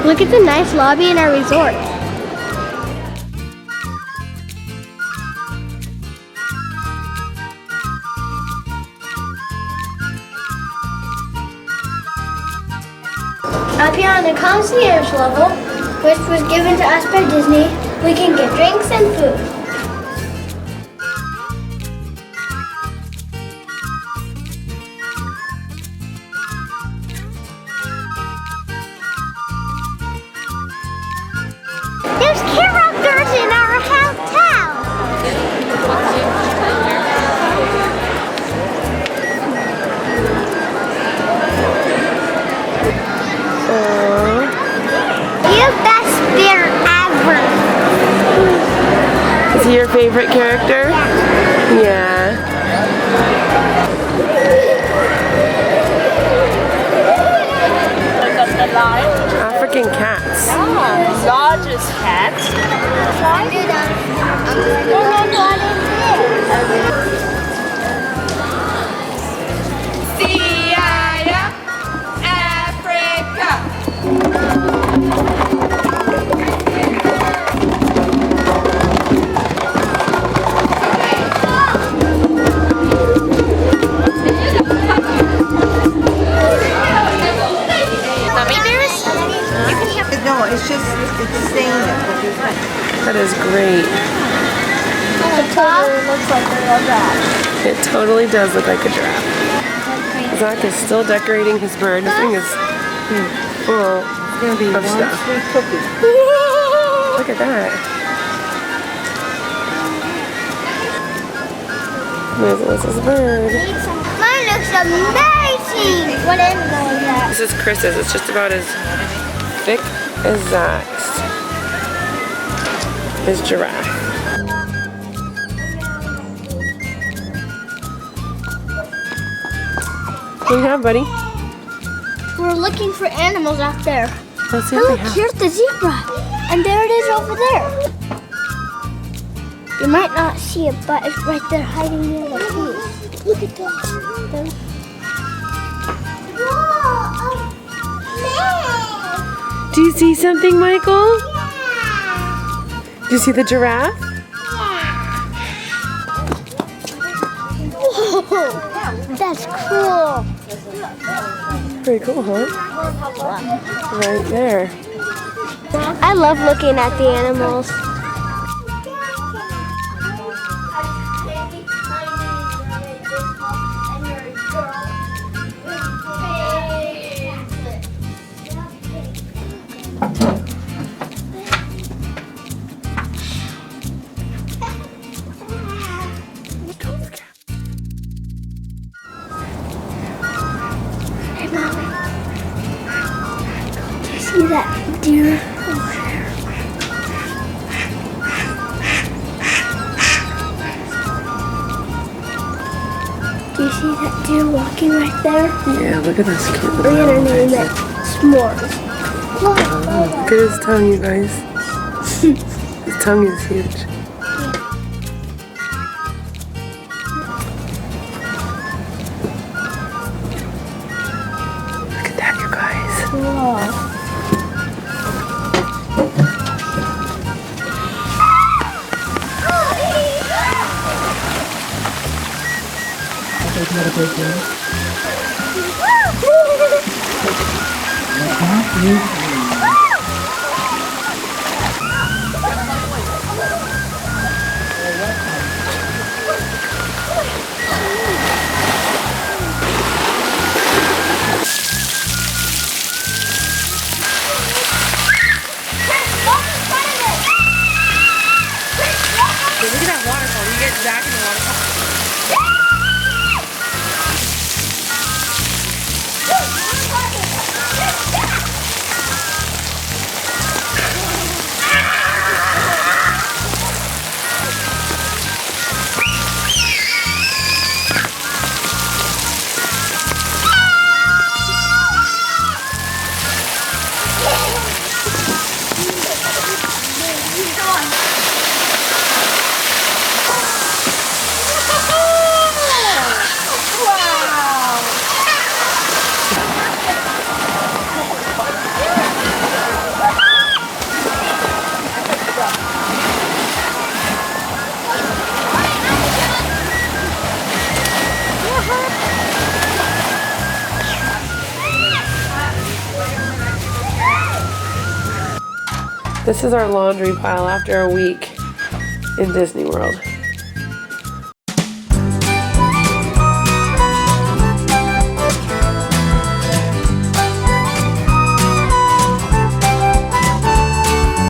Look at the nice lobby in our resort. Up here on the concierge level, which was given to us by Disney, we can get drinks and food. There's characters in our hotel. You best bear ever. Is he your favorite character? Yeah. Look at the line. African cats. Largest cat. No, it's saying it. That is great. It totally looks like a real giraffe. It totally does look like a giraffe. Zach is still decorating his bird. This thing is full of stuff. Look at that. This is a bird. Mine looks amazing. What animal is that? This is Chris's. It's just about as thick as Zach's. His giraffe. What do you have, buddy? We're looking for animals out there. Let's see Oh, what look, they have. here's the zebra. And there it is over there. You might not see it, but it's right there hiding near the trees. Look at that. Do you see something, Michael? Do you see the giraffe? Whoa, that's cool. Pretty cool, huh? Right there. I love looking at the animals. Hey, Mommy. Do you see that deer over there? Do you see that deer walking right there? Yeah, look at this cute little We're gonna animal. name it S'mores. Look. Look at his tongue, you guys. His tongue is huge. Look at that, you guys. Whoa. Look at that waterfall. You get Zach in the waterfall. This is our laundry pile after a week in Disney World.